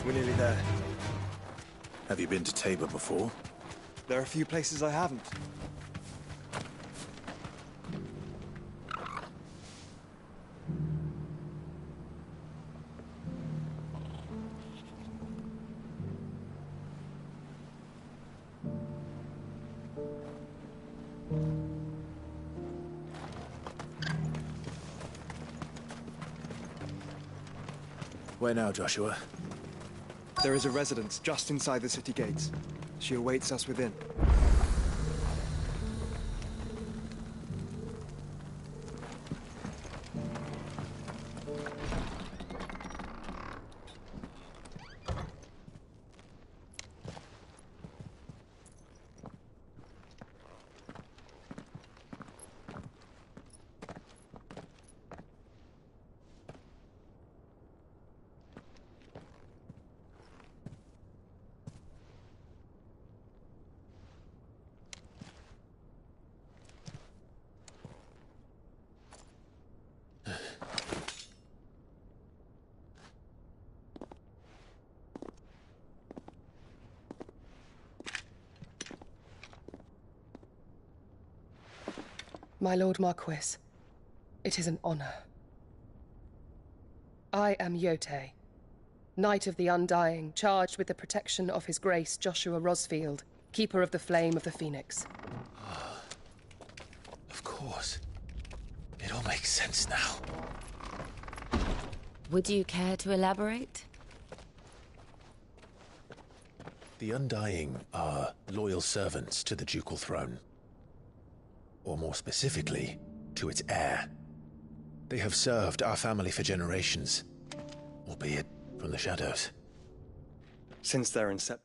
We're nearly there. Have you been to Tabor before? There are a few places I haven't. Where now, Joshua? There is a residence just inside the city gates. She awaits us within. My Lord Marquis, it is an honor. I am Yote, Knight of the Undying, charged with the protection of His Grace Joshua Rosfield, Keeper of the Flame of the Phoenix. Of course. It all makes sense now. Would you care to elaborate? The Undying are loyal servants to the ducal throne. Or more specifically, to its heir. They have served our family for generations, albeit from the shadows. Since their inception.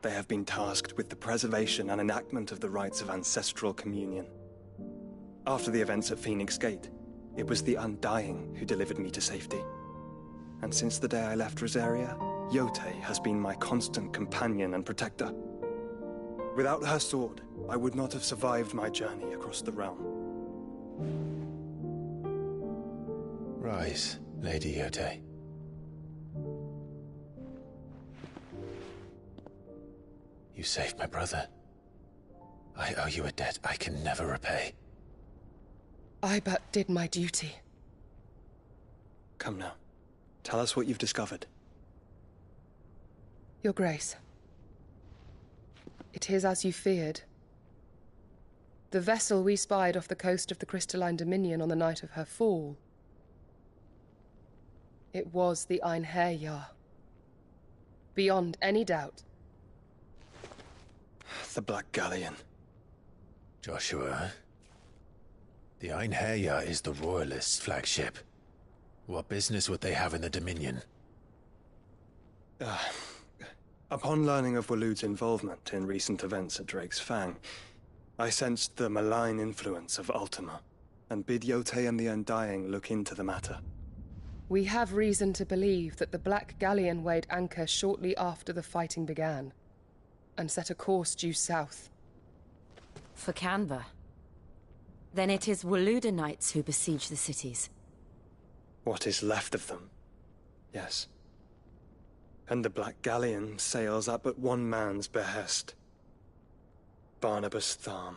They have been tasked with the preservation and enactment of the rites of ancestral communion. After the events at Phoenix Gate, it was the Undying who delivered me to safety. And since the day I left Rosaria, Yotei has been my constant companion and protector. Without her sword, I would not have survived my journey across the realm. Rise, Lady Yotei. You saved my brother. I owe you a debt I can never repay. I but did my duty. Come now. Tell us what you've discovered. Your Grace. It is as you feared. The vessel we spied off the coast of the Crystalline Dominion on the night of her fall. It was the Einherjar. Beyond any doubt. The Black Galleon. Joshua, the Einherjar is the Royalists' flagship. What business would they have in the Dominion? Upon learning of Waloed's involvement in recent events at Drake's Fang, I sensed the malign influence of Ultima, and bid Yotei and the Undying look into the matter. We have reason to believe that the Black Galleon weighed anchor shortly after the fighting began, and set a course due south. For Canva. Then it is Waloed Knights who besiege the cities. What is left of them, yes. And the Black Galleon sails at but one man's behest. Barnabas Tharm.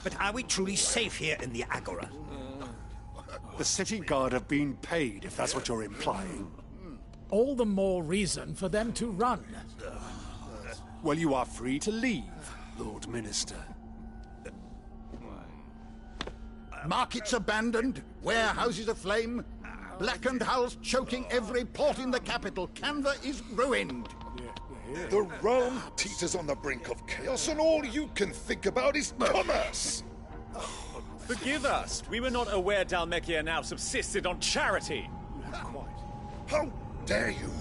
But are we truly safe here in the Agora? The city guard have been paid, if that's what you're implying. All the more reason for them to run. Well, you are free to leave, Lord Minister. Markets abandoned, warehouses aflame, blackened hulls choking every port in the capital. Canva is ruined. The realm teeters on the brink of chaos, and all you can think about is commerce! Forgive us! We were not aware Dhalmekia now subsisted on charity! How dare you!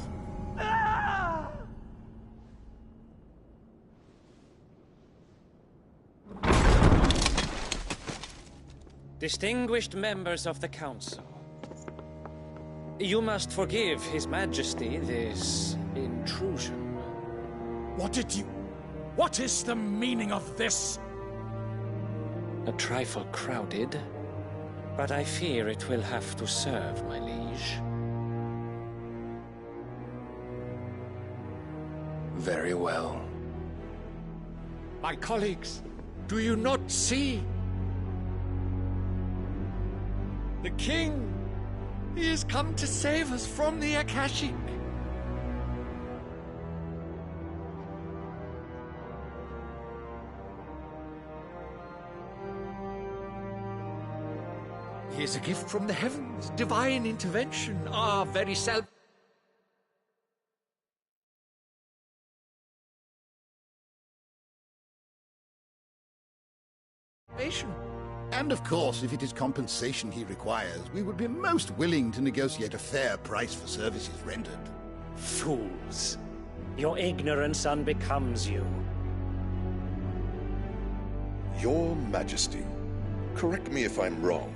Distinguished members of the Council, you must forgive His Majesty this intrusion. What is the meaning of this? A trifle crowded, but I fear it will have to serve, my liege. Very well. My colleagues, do you not see? The King! He has come to save us from the Akashic! He is a gift from the heavens, divine intervention, our very self. And of course, if it is compensation he requires, we would be most willing to negotiate a fair price for services rendered. Fools. Your ignorance unbecomes you. Your Majesty, correct me if I'm wrong,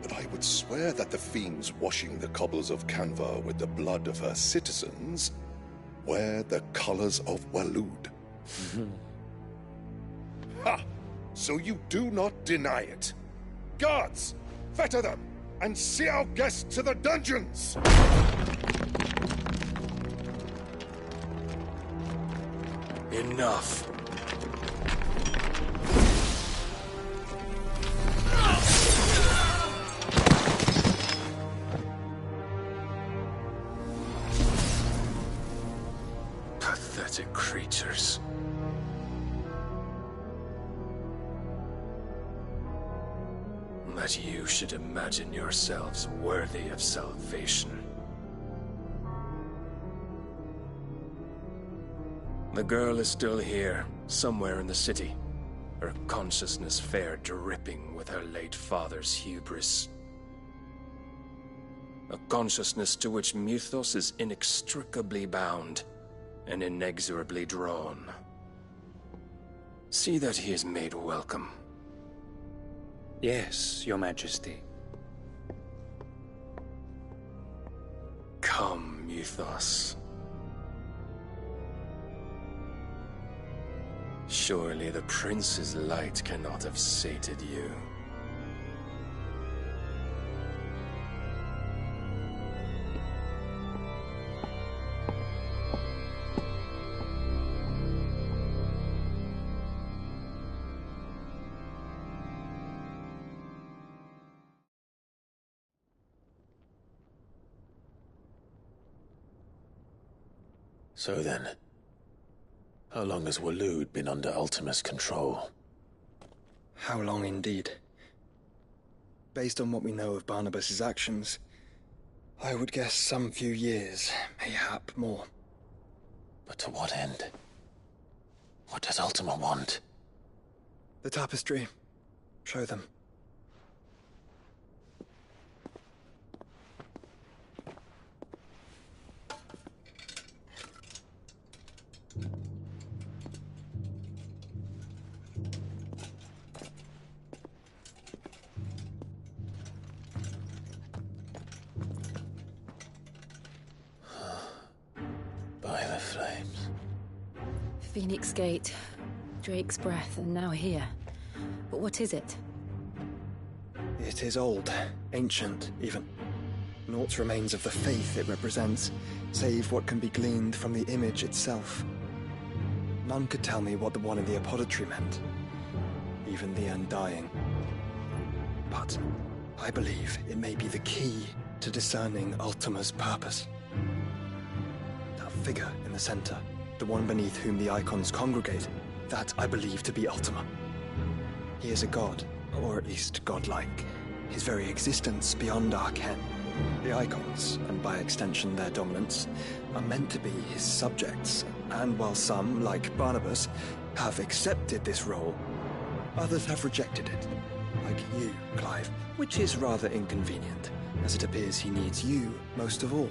but I would swear that the fiends washing the cobbles of Canva with the blood of her citizens wear the colors of Waloed. Ha! So you do not deny it. Guards, fetter them, and see our guests to the dungeons! Enough. Pathetic creatures. That you should imagine yourselves worthy of salvation. The girl is still here, somewhere in the city. Her consciousness fair dripping with her late father's hubris. A consciousness to which Mythos is inextricably bound and inexorably drawn. See that he is made welcome. Yes, Your Majesty. Come, Mythos. Surely the prince's light cannot have sated you. So then, how long has Waloed been under Ultima's control? How long indeed? Based on what we know of Barnabas's actions, I would guess some few years, mayhap more. But to what end? What does Ultima want? The tapestry. Show them. By the flames. Phoenix Gate, Drake's Breath, and now here. But what is it? It is old, ancient, even. Naught remains of the faith it represents, save what can be gleaned from the image itself. None could tell me what the one in the apothecary meant, even the Undying. But I believe it may be the key to discerning Ultima's purpose. That figure in the center, the one beneath whom the icons congregate, that I believe to be Ultima. He is a god, or at least godlike, his very existence beyond our ken. The icons, and by extension their dominance, are meant to be his subjects, and while some, like Barnabas, have accepted this role, others have rejected it, like you, Clive, which is rather inconvenient, as it appears he needs you most of all.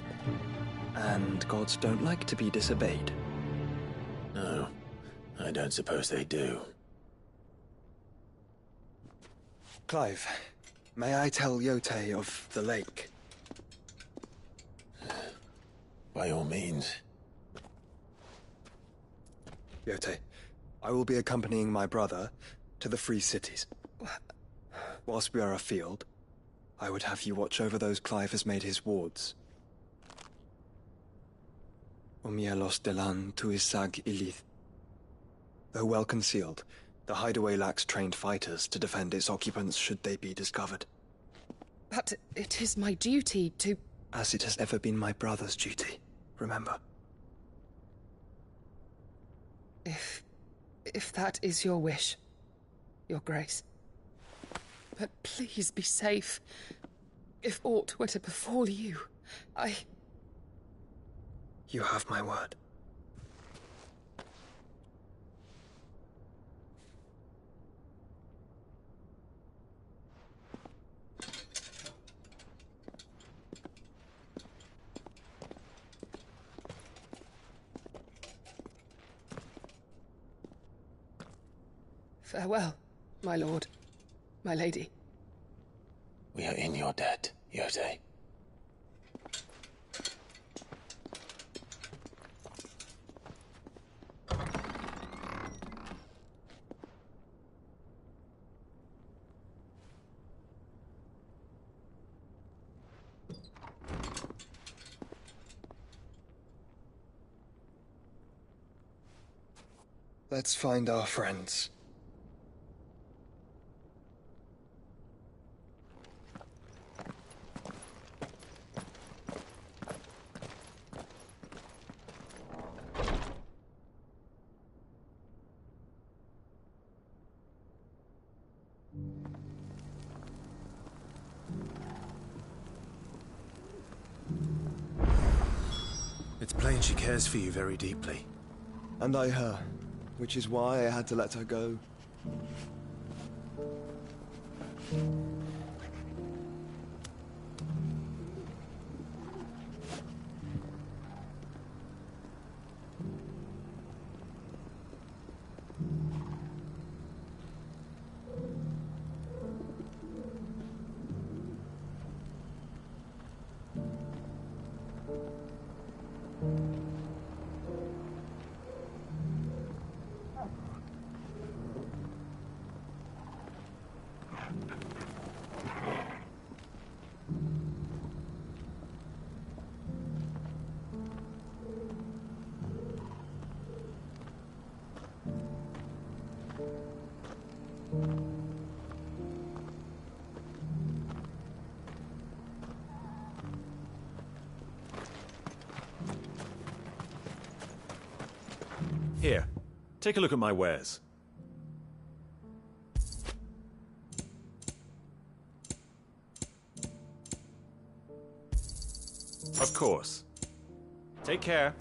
And gods don't like to be disobeyed. No, I don't suppose they do. Clive, may I tell Yote of the lake? By all means. Yote, I will be accompanying my brother to the Free Cities. Whilst we are afield, I would have you watch over those Clive has made his wards. Omielos delan tuisag ilith. Though well concealed, the hideaway lacks trained fighters to defend its occupants should they be discovered. But it is my duty to... As it has ever been my brother's duty, remember. If that is your wish, Your Grace. But please be safe. If aught were to befall you, You have my word. Farewell, my lord, my lady. We are in your debt, Yote. Let's find our friends. It's plain she cares for you very deeply. And I her, which is why I had to let her go. Here, take a look at my wares. Of course. Take care.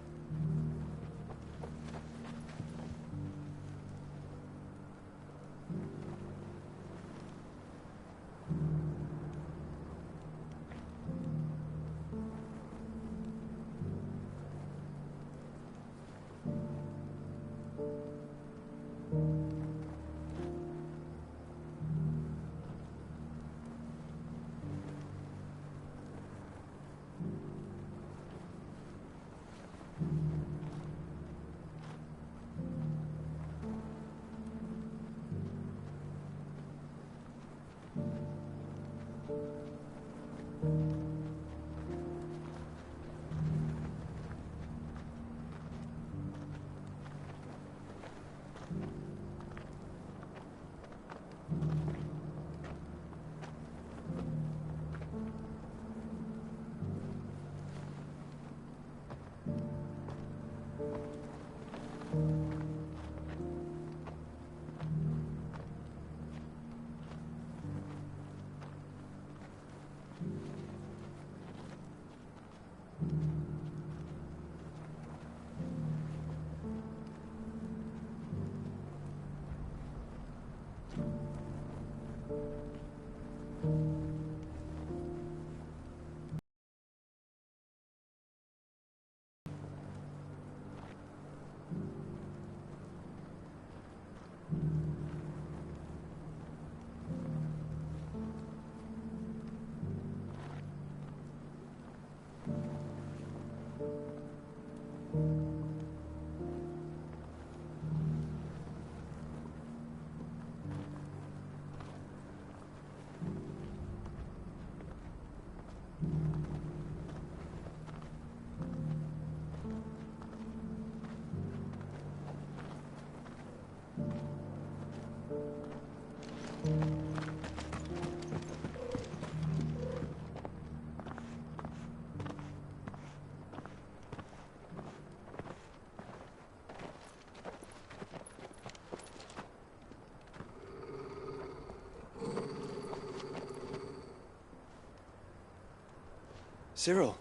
Cyril.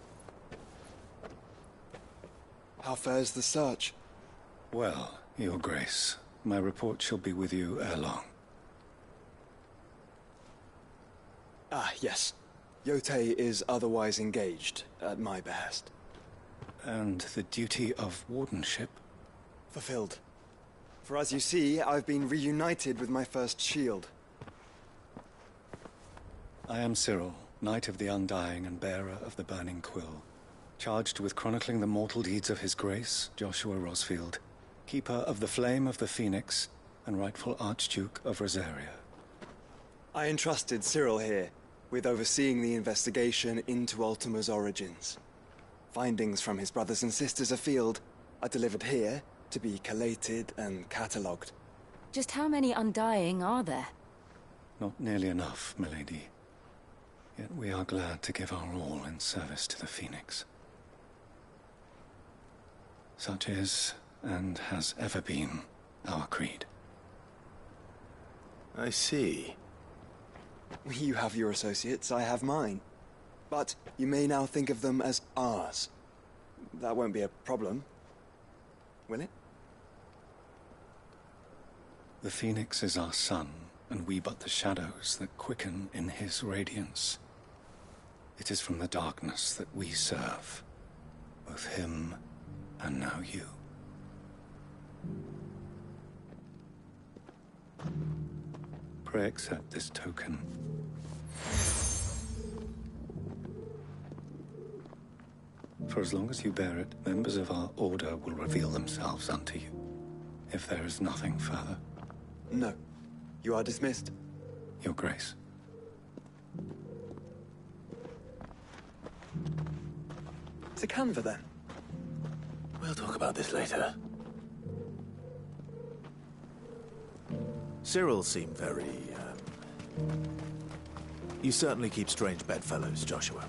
How fares the search? Well, Your Grace, my report shall be with you ere long. Ah, yes. Yotei is otherwise engaged, at my behest. And the duty of wardenship? Fulfilled. For as you see, I've been reunited with my first shield. I am Cyril, Knight of the Undying and bearer of the Burning Quill, charged with chronicling the mortal deeds of His Grace, Joshua Rosfield, Keeper of the Flame of the Phoenix, and rightful Archduke of Rosaria. I entrusted Cyril here with overseeing the investigation into Ultima's origins. Findings from his brothers and sisters afield are delivered here to be collated and catalogued. Just how many Undying are there? Not nearly enough, milady. Yet we are glad to give our all in service to the Phoenix. Such is, and has ever been, our creed. I see. You have your associates, I have mine. But you may now think of them as ours. That won't be a problem, will it? The Phoenix is our sun, and we but the shadows that quicken in his radiance. It is from the darkness that we serve, both him and now you. Pray accept this token. For as long as you bear it, members of our order will reveal themselves unto you, if there is nothing further. No. You are dismissed. Your Grace. To Canva, then? We'll talk about this later. Cyril seemed very, You certainly keep strange bedfellows, Joshua.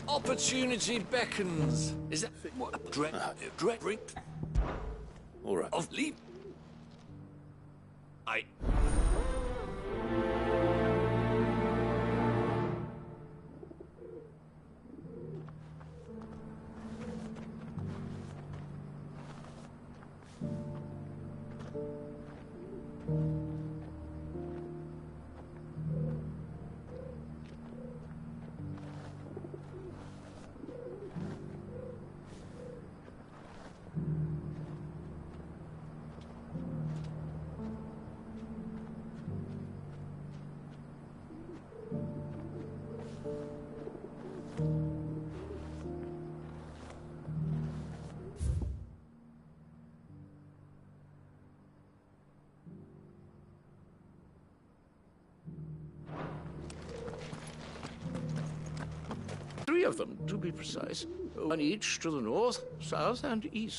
Opportunity beckons. Is that what? Drink. All right. Of leave. I. Three of them, to be precise. One each to the north, south, and east.